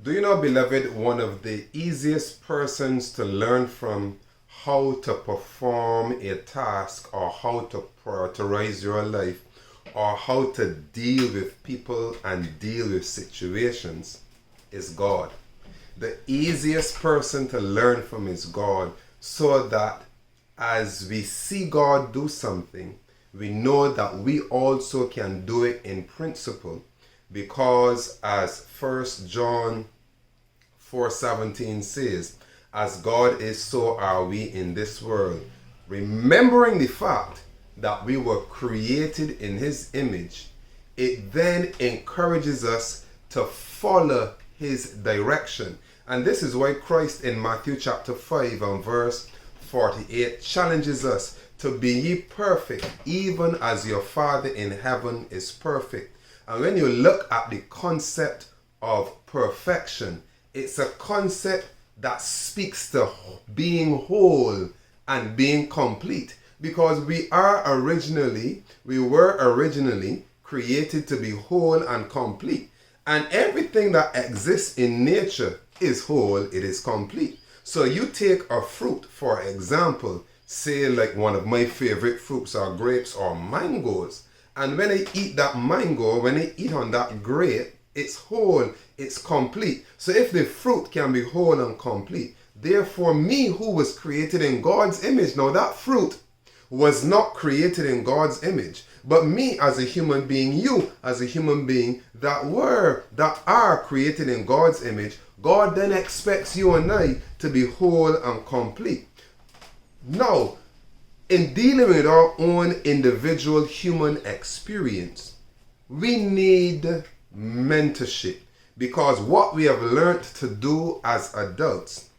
Do you know, beloved, one of the easiest persons to learn from how to perform a task or how to prioritize your life or how to deal with people and deal with situations is God. The easiest person to learn from is God, so that as we see God do something, we know that we also can do it in principle, because as 1 John 4:17 says, as God is, so are we in this world. Remembering the fact that we were created in His image, it then encourages us to follow His direction. And this is why Christ in Matthew chapter 5 and verse 48 challenges us to be ye perfect, even as your Father in heaven is perfect. And when you look at the concept of perfection, it's a concept that speaks to being whole and being complete. Because we were originally created to be whole and complete. And everything that exists in nature is whole, it is complete. So you take a fruit, for example, say like one of my favorite fruits are grapes or mangoes. And when I eat that mango, when I eat on that grape, it's whole, it's complete. So if the fruit can be whole and complete, therefore me who was created in God's image, now that fruit was not created in God's image, but me as a human being, you as a human being that are created in God's image, God then expects you and I to be whole and complete. Now, in dealing with our own individual human experience, we need mentorship, because what we have learned to do as adults,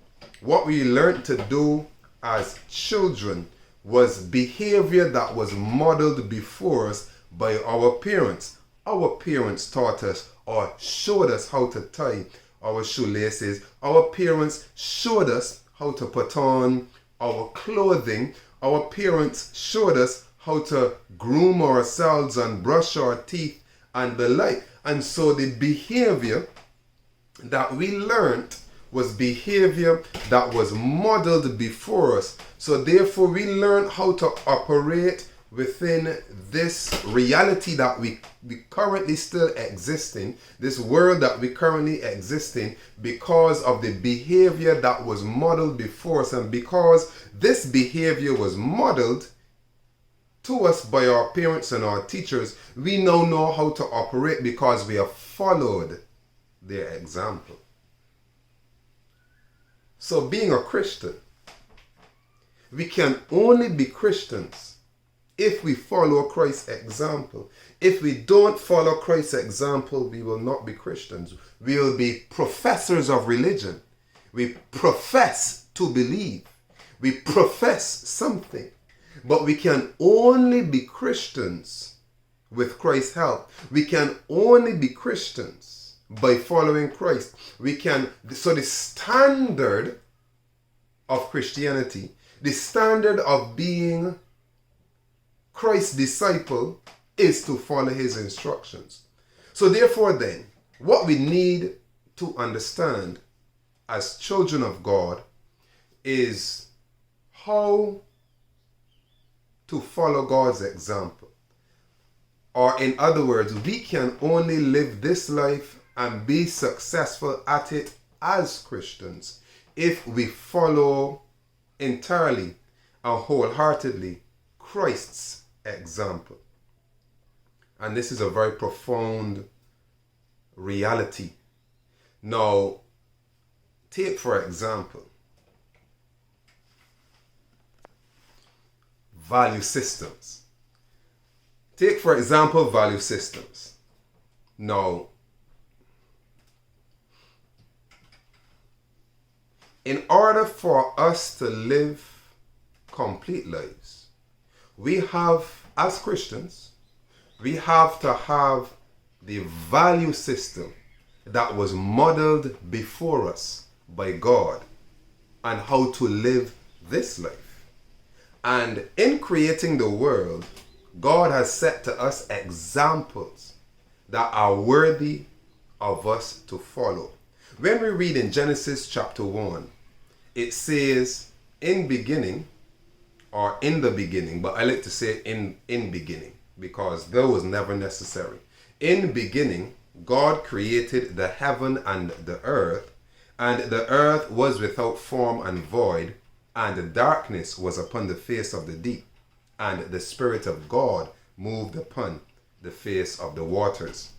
what we learned to do as children, was behavior that was modeled before us by our parents. Our parents taught us or showed us how to tie our shoelaces. Our parents showed us how to put on our clothing. Our parents showed us how to groom ourselves and brush our teeth and the like. And so the behavior that we learned was behavior that was modeled before us. So therefore we learn how to operate within this reality that we currently still exist in, this world that we currently exist in, because of the behavior that was modeled before us. And because this behavior was modeled to us by our parents and our teachers, we now know how to operate because we have followed their example. So being a Christian, we can only be Christians if we follow Christ's example. If we don't follow Christ's example, we will not be Christians. We will be professors of religion. We profess to believe. We profess something. But we can only be Christians with Christ's help. We can only be Christians by following Christ. So the standard of Christianity, the standard of being Christ's disciple, is to follow His instructions. So therefore then, what we need to understand as children of God is how to follow God's example. Or in other words, we can only live this life and be successful at it as Christians if we follow entirely and wholeheartedly Christ's example. And this is a very profound reality. Now, take for example value systems. Take for example value systems. Now, in order for us to live complete lives, we have, as Christians, we have to have the value system that was modeled before us by God and how to live this life. And in creating the world, God has set to us examples that are worthy of us to follow. When we read in Genesis chapter 1, it says, in beginning, or in the beginning, but I like to say in beginning, because that was never necessary. In beginning, God created the heaven and the earth was without form and void, and darkness was upon the face of the deep, and the Spirit of God moved upon the face of the waters.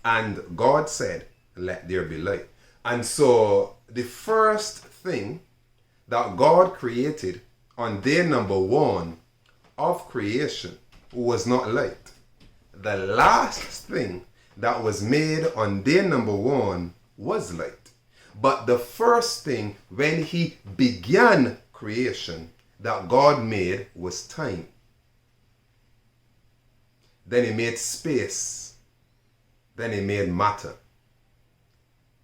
And God said, let there be light. And so the first thing that God created on day number 1 of creation was not light. The last thing that was made on day number 1 was light. But the first thing when he began creation that God made was time. Then he made space. Then he made matter.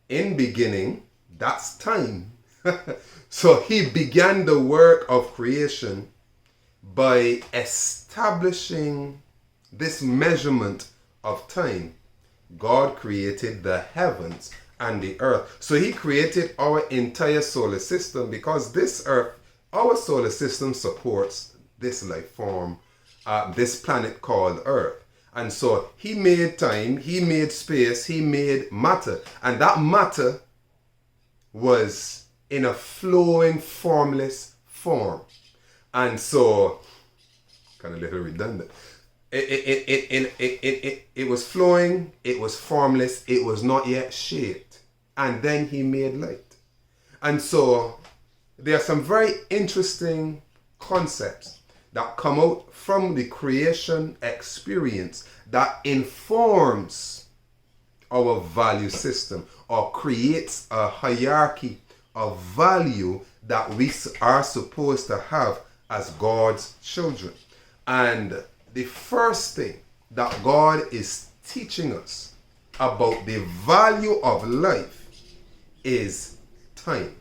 In beginning, that's time. So he began the work of creation by establishing this measurement of time. God created the heavens and the earth. So he created our entire solar system, because this earth, our solar system, supports this life form, this planet called Earth. And so he made time, he made space, he made matter. And that matter was in a flowing, formless form. And so, kind of a little redundant. It was flowing, it was formless, it was not yet shaped. And then he made light. And so there are some very interesting concepts that come out from the creation experience that informs our value system, or creates a hierarchy of value that we are supposed to have as God's children. And the first thing that God is teaching us about the value of life is time.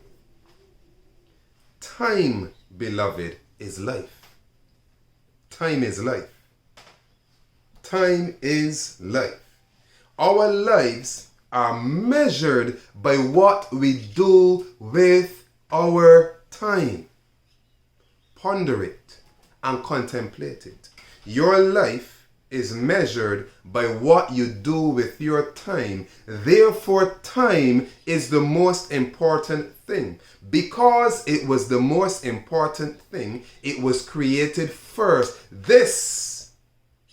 Time, beloved, is life. Time is life. Time is life. Our lives are measured by what we do with our time. Ponder it and contemplate it. Your life is measured by what you do with your time. Therefore, time is the most important thing. Because it was the most important thing, it was created first. This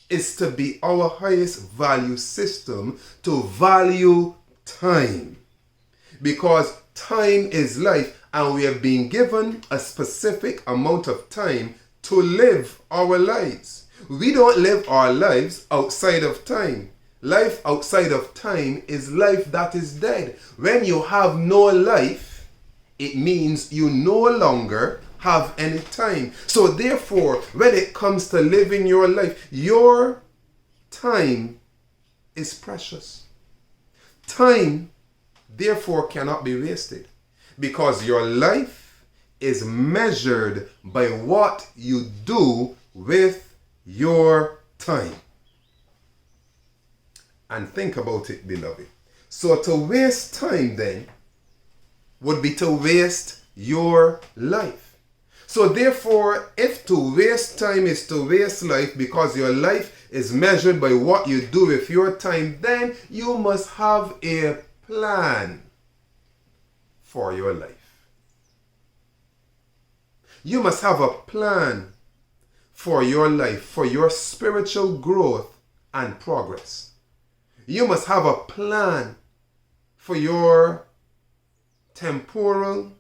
is to be our highest value system, to value time. Because time is life, and we have been given a specific amount of time to live our lives. We don't live our lives outside of time. Life outside of time is life that is dead. When you have no life, it means you no longer have any time. So therefore, when it comes to living your life, your time is precious. Time, therefore, cannot be wasted, because your life is measured by what you do with your time. And think about it, beloved. So to waste time then would be to waste your life. So therefore, if to waste time is to waste life, because your life is measured by what you do with your time, then you must have a plan for your life. You must have a plan for your life, for your spiritual growth and progress. You must have a plan for your temporal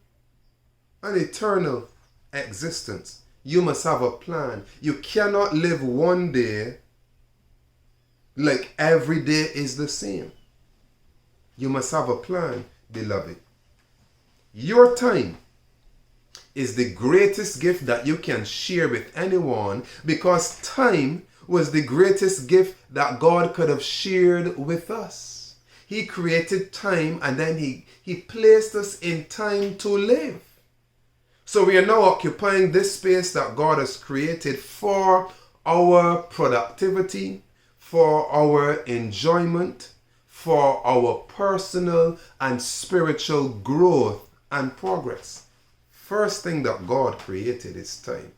and eternal existence. You must have a plan. You cannot live one day like every day is the same. You must have a plan, beloved. Your time is the greatest gift that you can share with anyone, because time was the greatest gift that God could have shared with us. He created time, and then he placed us in time to live. So we are now occupying this space that God has created for our productivity, for our enjoyment, for our personal and spiritual growth and progress. First thing that God created is time.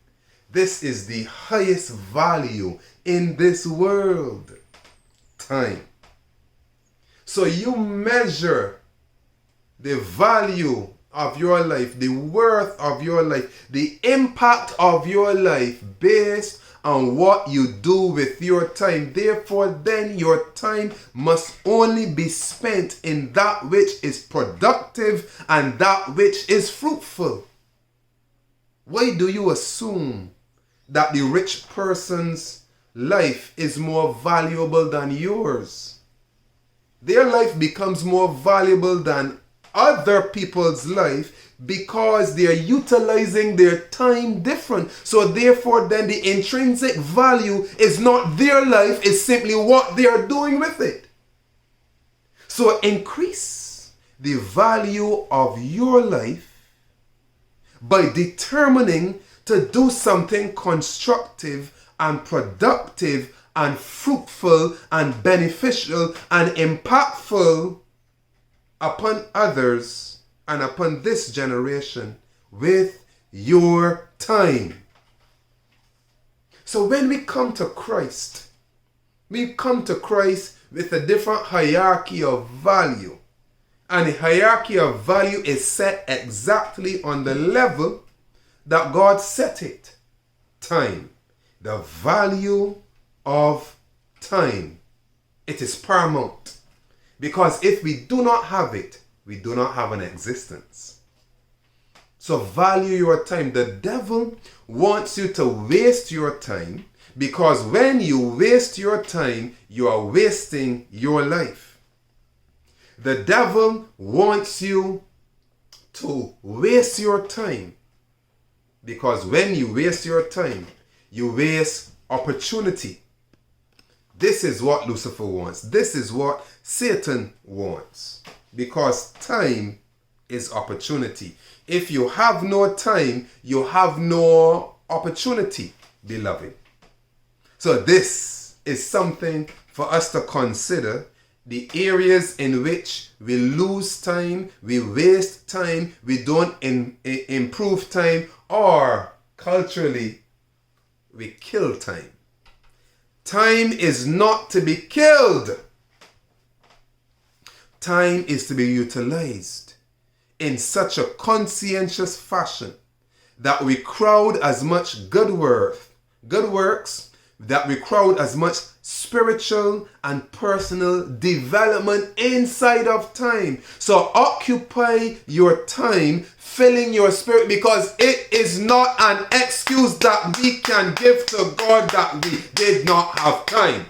This is the highest value in this world. Time. So you measure the value of your life, the worth of your life, the impact of your life based on what you do with your time. Therefore, then your time must only be spent in that which is productive and that which is fruitful. Why do you assume that the rich person's life is more valuable than yours? Their life becomes more valuable than other people's life because they are utilizing their time different. So therefore then the intrinsic value is not their life, it's simply what they are doing with it. So increase the value of your life by determining to do something constructive and productive and fruitful and beneficial and impactful upon others and upon this generation with your time. So when we come to Christ, we come to Christ with a different hierarchy of value. And the hierarchy of value is set exactly on the level that God set it. Time. The value of time. It is paramount. Because if we do not have it, we do not have an existence. So value your time. The devil wants you to waste your time because when you waste your time, you are wasting your life. The devil wants you to waste your time because when you waste your time, you waste opportunity. This is what Lucifer wants. This is what Satan wants. Because time is opportunity. If you have no time, you have no opportunity, beloved. So this is something for us to consider. The areas in which we lose time, we waste time, we don't improve time, or culturally, we kill time. Time is not to be killed. Time is to be utilized in such a conscientious fashion that we crowd as much good works, that we crowd as much spiritual and personal development inside of time. So occupy your time filling your spirit, because it is not an excuse that we can give to God that we did not have time.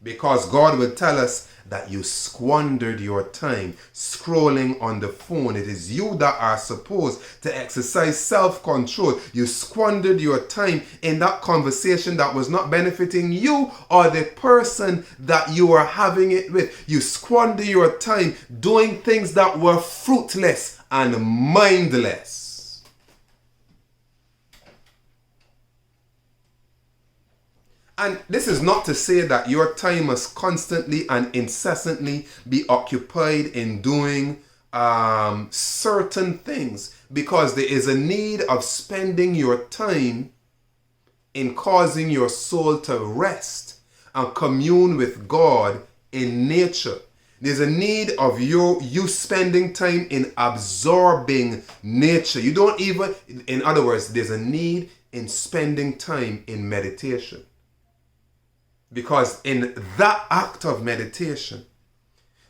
Because God will tell us that you squandered your time scrolling on the phone. It is you that are supposed to exercise self-control. You squandered your time in that conversation that was not benefiting you or the person that you were having it with. You squander your time doing things that were fruitless and mindless. And this is not to say that your time must constantly and incessantly be occupied in doing certain things, because there is a need of spending your time in causing your soul to rest and commune with God in nature. There's a need of you spending time in absorbing nature. You don't even, in other words, there's a need in spending time in meditation. Because in that act of meditation,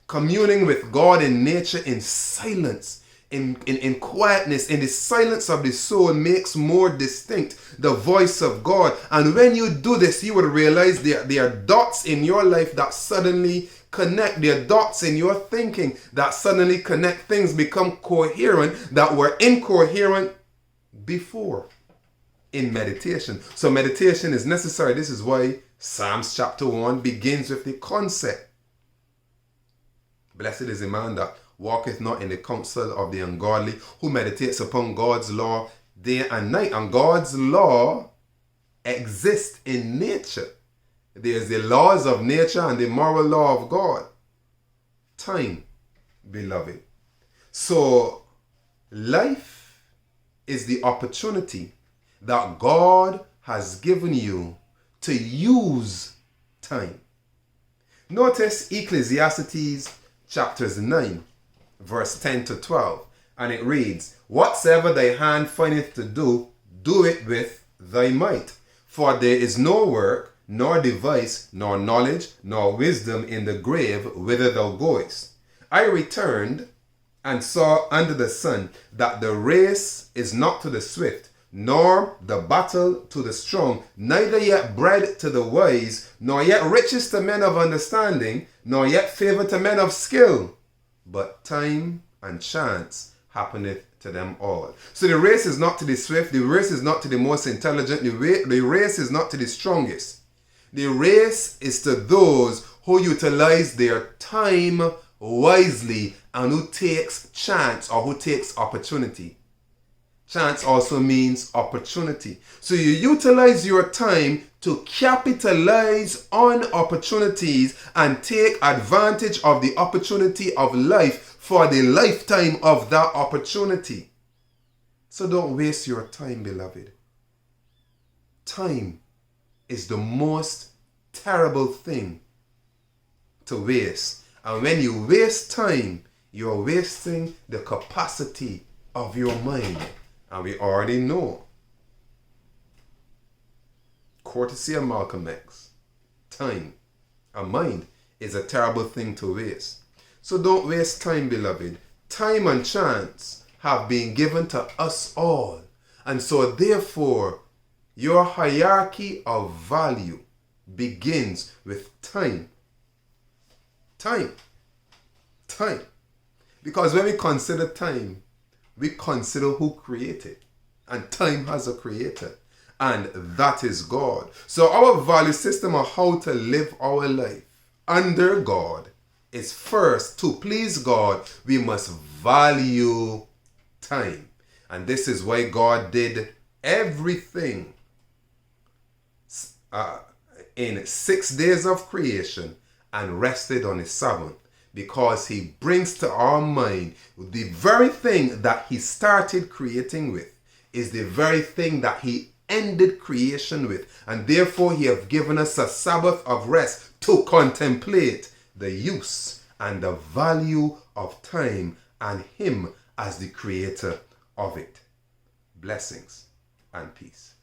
communing with God in nature in silence, in quietness, in the silence of the soul, makes more distinct the voice of God. And when you do this, you will realize there are dots in your life that suddenly connect. There are dots in your thinking that suddenly connect. Things become coherent that were incoherent before in meditation. So meditation is necessary. This is why Psalms chapter 1 begins with the concept. Blessed is the man that walketh not in the counsel of the ungodly, who meditates upon God's law day and night. And God's law exists in nature. There's the laws of nature and the moral law of God. time, beloved. So life is the opportunity that God has given you to use time. Notice Ecclesiastes chapters 9, verse 10 to 12, and it reads, "Whatsoever thy hand findeth to do, do it with thy might. For there is no work, nor device, nor knowledge, nor wisdom in the grave whither thou goest. I returned and saw under the sun that the race is not to the swift, nor the battle to the strong, neither yet bread to the wise, nor yet riches to men of understanding, nor yet favor to men of skill. But time and chance happeneth to them all." So the race is not to the swift, the race is not to the most intelligent, the race is not to the strongest. The race is to those who utilize their time wisely and who takes chance or who takes opportunity. Chance also means opportunity. So you utilize your time to capitalize on opportunities and take advantage of the opportunity of life for the lifetime of that opportunity. So don't waste your time, beloved. Time is the most terrible thing to waste. And when you waste time, you're wasting the capacity of your mind. And we already know, courtesy of Malcolm X, time, a mind, is a terrible thing to waste. So don't waste time, beloved. Time and chance have been given to us all. And so therefore, your hierarchy of value begins with time. Time. Time. Because when we consider time, we consider who created. And time has a creator. And that is God. So our value system of how to live our life under God is first, to please God, we must value time. And this is why God did everything in 6 days of creation and rested on his seventh. Because he brings to our mind the very thing that he started creating with is the very thing that he ended creation with. And therefore he has given us a Sabbath of rest to contemplate the use and the value of time and him as the creator of it. Blessings and peace.